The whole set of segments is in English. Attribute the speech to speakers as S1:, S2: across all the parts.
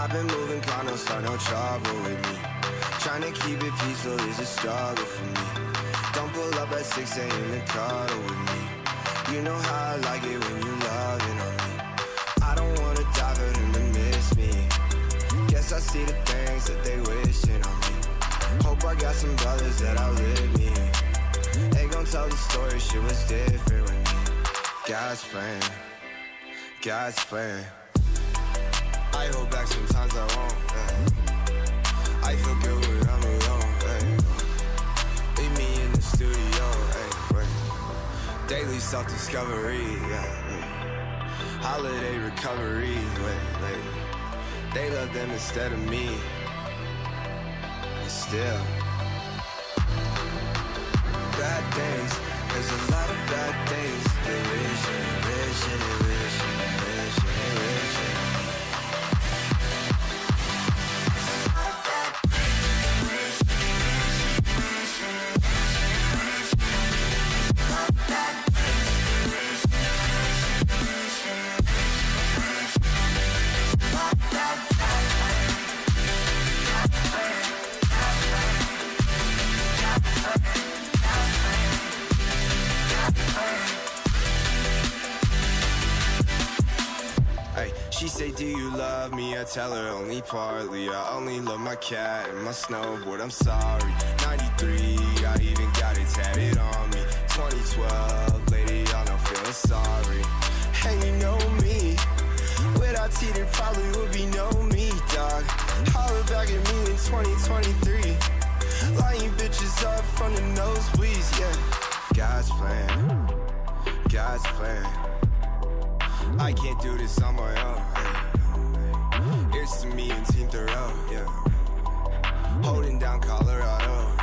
S1: I've been moving calm, don't start no trouble with me. Trying to keep it peaceful is a struggle for me. Don't pull up at 6 a.m. and cuddle with me. You know how I like it when you loving on me. I don't wanna die for them to miss me. Guess I see the things that they wishing on me. Hope I got some brothers that outlive me. They gon' tell the story, shit was different with me. God's plan, God's plan. I hold back sometimes I won't, yeah. I feel good when I'm alone, hey. Leave me in the studio, hey, wait. Daily self-discovery, yeah, hey. Holiday recovery, wait. They love them instead of me. And still bad things, there's a lot of bad things. They wish and they wish and they wish and they wish and they wish and she say, do you love me? I tell her only partly. I only love my cat and my snowboard, I'm sorry. 93, I even got it tatted on me. 2012, lady, y'all know feeling sorry. And you know me, without T there probably would be no me, dog. Holler back at me in 2023. Lying bitches up from the nosebleeds, yeah. God's plan, God's plan. I can't do this on my own, hey. Here's to me and Team Thoreau, yeah. Holding down Colorado,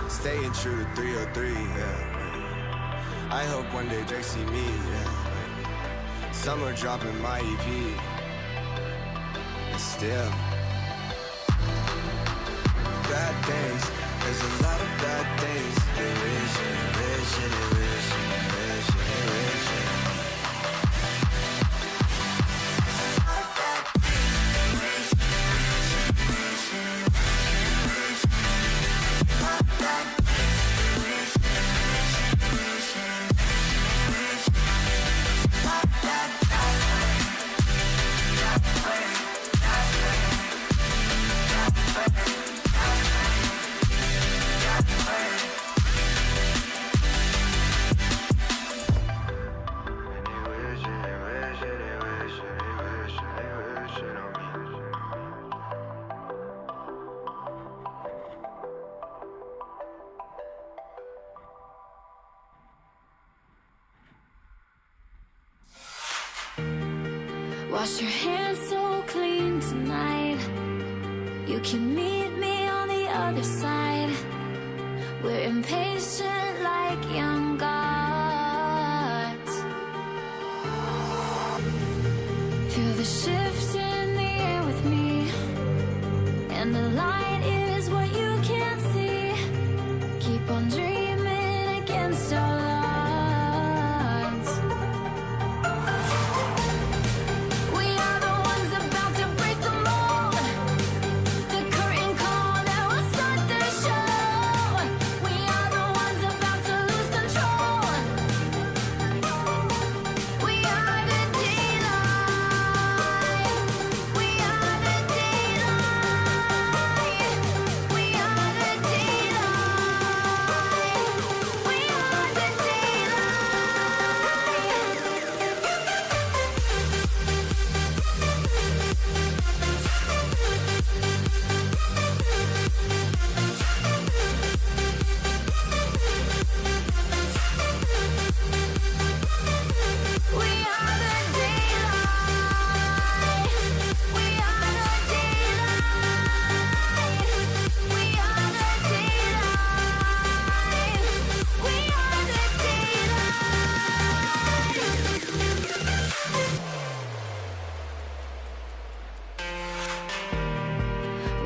S1: staying true to 303, yeah. I hope one day Drake see me, yeah. Summer dropping my EP, and still bad things, there's a lot of bad things. They wish and they wish and they wish and they wish and they wish and
S2: wash your hands so clean tonight. You can meet me on the other side. We're impatient like young gods. Feel the shift in the air with me, and the light is what you can't see. Keep on dreaming against all odds.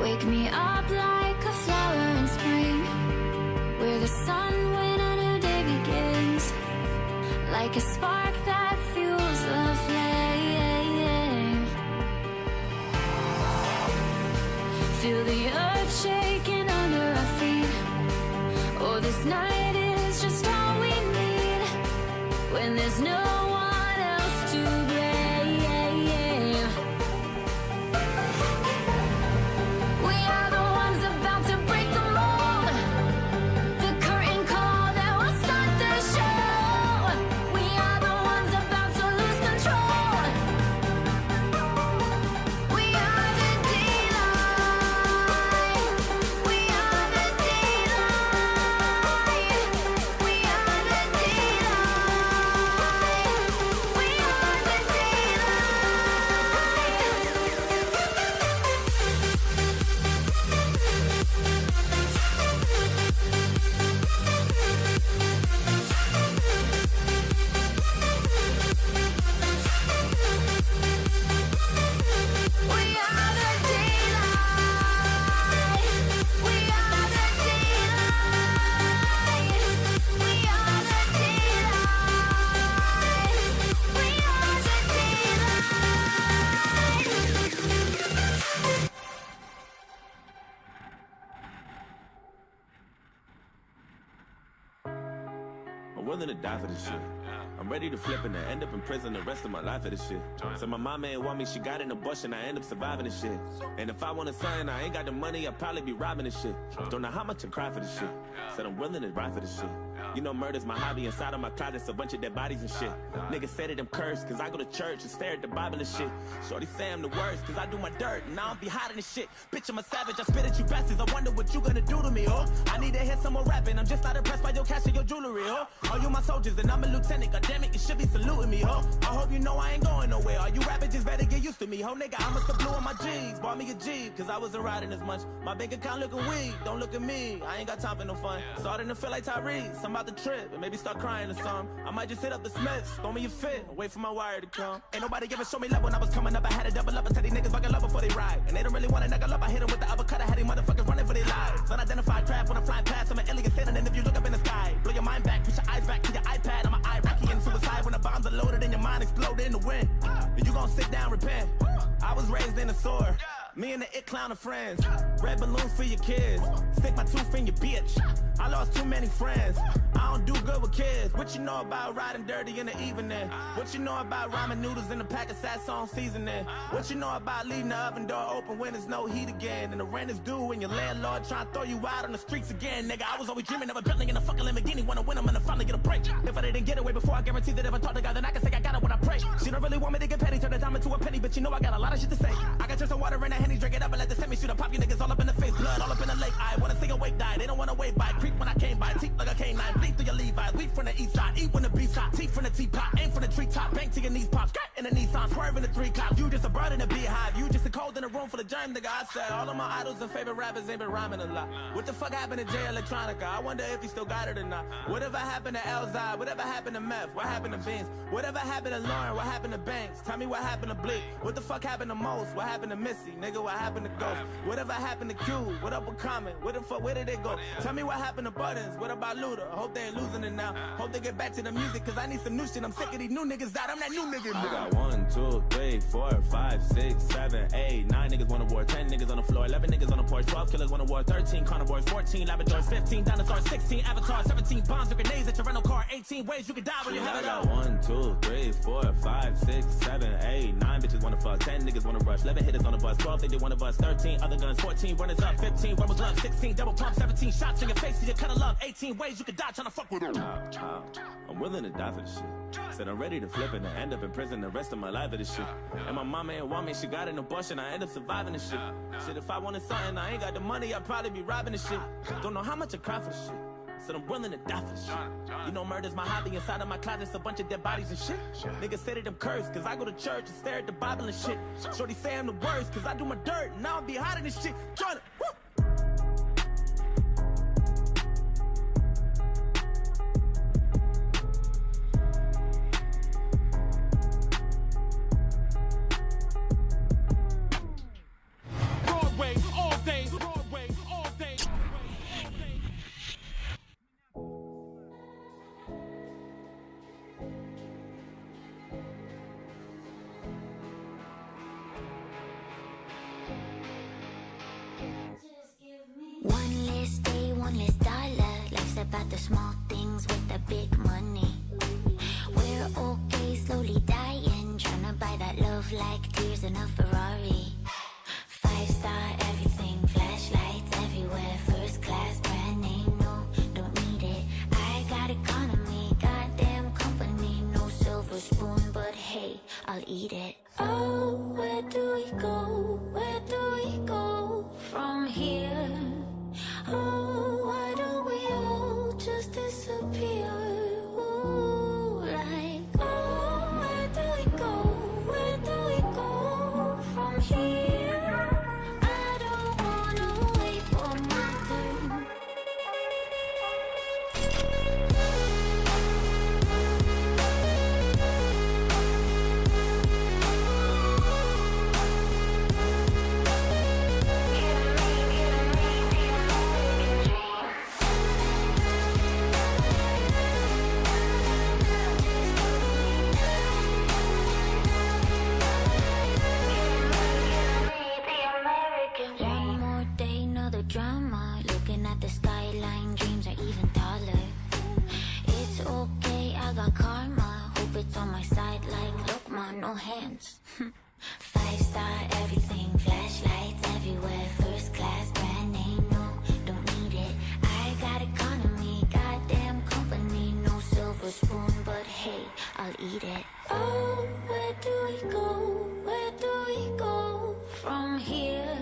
S2: Wake me up like a flower in spring, where the sun when a new day begins, like a spark that fuels the flame. Feel the earth shaking under our feet. Oh, this night is just all we need. When there's no one else to blame. We are the ones about to break the mold. The curtain call that will start the show. We are the ones about to lose control. We are the daylight. We are the daylight. We are the daylight. We are the
S3: I'm willing to die for this shit. I'm ready to flip and end up in prison the rest of my life for this shit. So my mama ain't want me, she got an abortion, I end up surviving this shit. And if I want a son, I ain't got the money, I'll probably be robbing this shit. Don't know how much I cry for this shit. Said I'm willing to ride for this shit. You know murder's my hobby, inside of my closet's a bunch of dead bodies and shit. Niggas say that I'm cursed, cause I go to church and stare at the Bible and shit. Shorty say I'm the worst, cause I do my dirt, and I don't be hiding this shit. Bitch, I'm a savage, I spit at you bastards, I wonder what you gonna do to me, oh. I need to hear some more rapping, I'm just not impressed by your cash and your jewelry, oh. All you my soldiers, and I'm a lieutenant, goddammit, you should be saluting me, oh. I hope you know I ain't going nowhere, all you rappers just better get used to me, ho nigga, I must have blew on my G's, bought me a Jeep, cause I wasn't riding as much. My bank account looking weak, don't look at me, I ain't got time for no fun. Starting to feel like Tyrese, I'm about to trip, and maybe start crying or something. I might just hit up the Smiths, throw me a fit, wait for my wire to come. Ain't nobody ever show me love when I was coming up, I had to double up and tell these niggas buckle up before they ride. And they don't really wanna knuckle up, I hit them with the uppercut, I had these motherfuckers running for their lives. Unidentified craft when I'm flying past, I'm an alien standing in if you look up in the sky. Blow your mind back, put your eyes back to your iPad, I'm an Iraqi and suicide when the bombs are loaded and your mind exploded in the wind. And you gon' sit down, repent. I was raised in a sword. Me and the it clown are friends. Red balloons for your kids. Stick my tooth in your bitch. I lost too many friends. I don't do good with kids. What you know about riding dirty in the evening? What you know about ramen noodles in a pack of Saison seasoning? What you know about leaving the oven door open when there's no heat again? And the rent is due and your landlord trying to throw you out on the streets again. Nigga, I was always dreaming of a building in a fucking Lamborghini. Wanna win them and I finally get a break. If I didn't get away before, I guarantee that if I talk to God, then I can say I got it when I pray. She don't really want me to get petty, turn a dime into a penny, but you know I got a lot of shit to say. I got just some water in a Henny, drink it up and let the semi shoot up, pop you niggas all up in the face, blood all up in the lake. I wanna see awake die, they don't wanna wave by. Creep when I came by, teeth like a canine, bleed through your Levi's. Weep from the east side, eat when the beast hot, teeth from the teapot, aim from the treetop, bank to your knees pop, skirt in the Nissan, swerve in the 3 cops. You just a bird in a beehive, you just a cold in a room full of germ, nigga. I said all of my idols and favorite rappers ain't been rhyming a lot. What the fuck happened to Jay Electronica? I wonder if he still got it or not. Whatever happened to Elzai? Whatever happened to Meth? What happened to Beans? Whatever happened to Lauren? What happened to Banks? Tell me what happened to Bleak? What the fuck happened to Most? What happened to Missy? Nigga, what happened to Ghost? Whatever happened to Q? What up with Common? Where the fuck, where did they go? Tell me what happened to Buttons? What about Luda? I hope they ain't losing it now. Hope they get back to the music, cause I need some new shit. I'm sick of these new niggas out. I'm that new nigga. I got 1, 2, 3, 4, 5, 6, 7, 8, 9 niggas wanna war, 10 niggas on the floor, 11 niggas on the porch, 12 killers wanna war, 13 carnivores, 14 Labradors, 15 dinosaurs, 16 avatars, 17 bombs or grenades at your rental car, 18 ways you can die when you have it all. I got 1, 2, 3, 4, 5, 6, 7, 8, 9 bitches wanna fuck, 10 niggas wanna rush, 11 hitters on the bus, 12 think they wanna bust, 13 other guns, 14 runners up, 15 rubber gloves, 16 double pump, 17 shots in your face, so you cut a love, 18 ways you can die trying to fuck with them. I'm willing to die for this shit. Said I'm ready to flip and end up in prison the rest of my life for this shit. And my mama ain't want me, she got an abortion, I end up surviving this shit. Shit, if I wanted something, I ain't got the money, I'd probably be robbing this shit. Don't know how much I cry for this shit. Said I'm willing to die for this shit. You know murder's my hobby, inside of my closet's a bunch of dead bodies and shit. Niggas say that I'm cursed, cause I go to church and stare at the Bible and shit. Shorty say I'm the worst, cause I do my dirt, and I don't be hiding this shit. Tryna, woo!
S2: about the small things with the big money. We're okay, slowly dying, trying to buy that love like tears in a Ferrari. 5-star everything, flashlights everywhere, first class, brand name, no, don't need it. I got economy, goddamn company, no silver spoon, but hey, I'll eat it. Oh, where do we go? Where do we go from here? Oh, why don't we all just disappear? Ooh, like, oh, where do we go? Where do we go from here? I don't wanna wait for my turn. One more day, another drama. Looking at the skyline, dreams are even taller. It's okay, I got karma. Hope it's on my side like, look ma, no hands. 5-star everything, flashlights everywhere, first class, brand name, no, don't need it. I got economy, goddamn company, no silver spoon, but hey, I'll eat it. Oh, where do we go? Where do we go from here?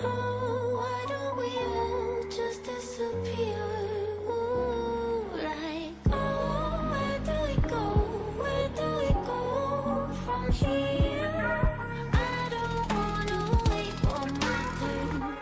S2: Oh, why don't we all just disappear? Ooh, like, oh, where do we go? Where do we go from here? I don't wanna wait for my turn.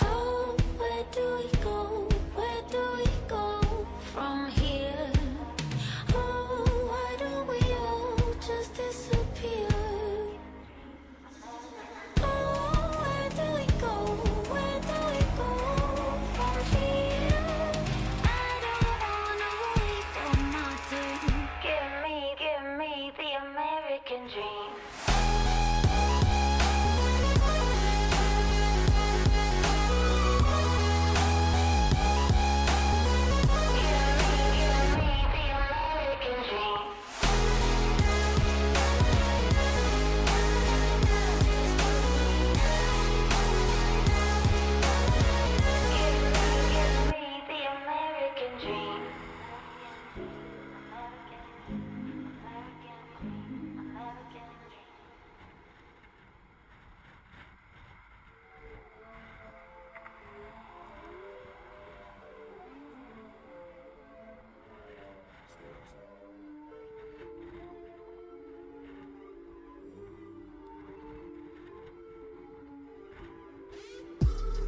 S2: Oh, where do we go? Where do we go from here? Oh, why don't we all just disappear? Oh, where do we go? Where do we go from here? I don't wanna wait for my turn. Give me the American dream.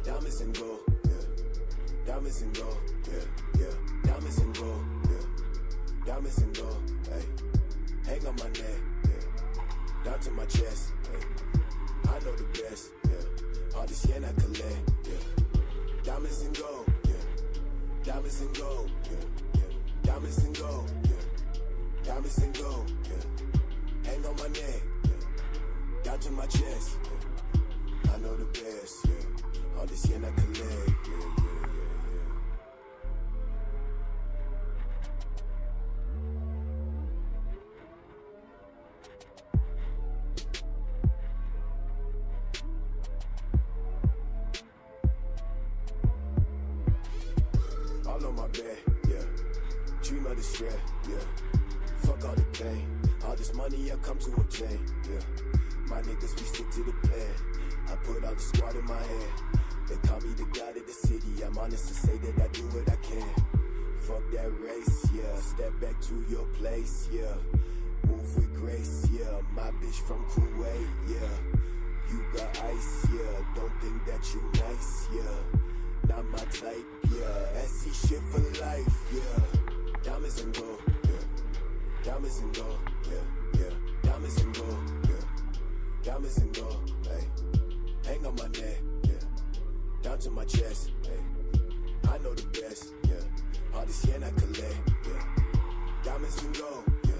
S1: Diamonds and gold, yeah. Diamonds and gold, yeah, yeah. Diamonds and gold, yeah. Diamonds and gold, hey. Hang on my neck, yeah. Down to my chest, hey. I know the best, yeah. All this yen I collect, yeah. Diamonds and gold, yeah. Diamonds and gold, yeah, yeah. Diamonds and gold, yeah. Diamonds and gold, yeah. Hang on my neck, yeah. Down to my chest, yeah. I know the best, yeah. All this yen I collect, yeah, yeah, yeah, yeah. All on my bed, yeah. Dream of the stress, yeah. Fuck all the pain. All this money I come to obtain, yeah. My niggas, we stick to the plan. I put all the squad in my hand. They call me the god of the city. I'm honest to say that I do what I can. Fuck that race, yeah. Step back to your place, yeah. Move with grace, yeah. My bitch from Kuwait, yeah. You got ice, yeah. Don't think that you nice, yeah. Not my type, yeah. SC shit for life, yeah. Diamonds and gold, yeah. Diamonds and gold, yeah, yeah. Diamonds and gold, yeah. Diamonds and gold, hey. Hang on my neck, yeah. Down to my chest, hey. I know the best, yeah. All this yen I collect, yeah. Diamonds and gold, yeah.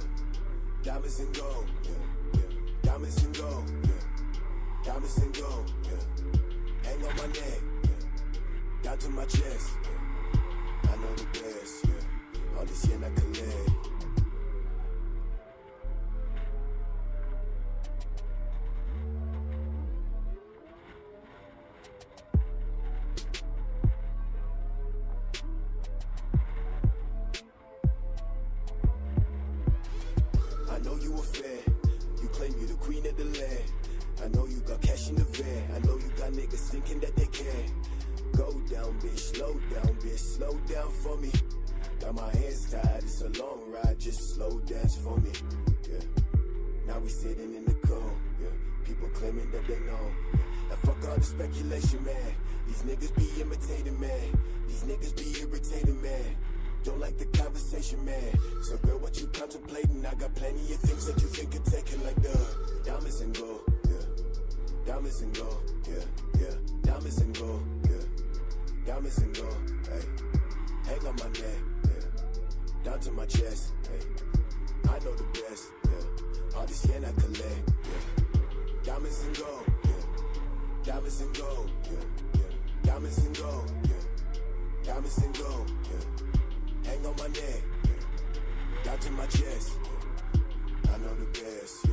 S1: Diamonds and gold, yeah, yeah. Diamonds and gold, yeah. Diamonds and gold, yeah. Hang on my neck, yeah. Down to my chest, yeah. I know the best, yeah. All this yen I collect. I know you a fan. You claim you the queen of the land. I know you got cash in the van. I know you got niggas thinking that they can. Go down, bitch, slow down for me. Got my hands tied, it's a long ride, just slow dance for me. Yeah. Now we sitting in the cold, yeah. People claiming that they know. Yeah. And fuck all the speculation, man. These niggas be imitating, man. These niggas be irritating, man. Don't like the conversation, man. So girl, what you contemplating? I got plenty of things that you think are taking, like the diamonds and gold, yeah. Diamonds and gold, yeah, yeah. Diamonds and gold, yeah. Diamonds and gold, hey. Hang on my neck, yeah. Down to my chest, hey. I know the best, yeah. All this yen I collect, yeah. Diamonds and gold, yeah. Diamonds and gold, yeah, yeah. Diamonds and gold, yeah. Diamonds and gold, yeah. Hang on my neck, yeah. Down to my chest, yeah. I know the best, yeah.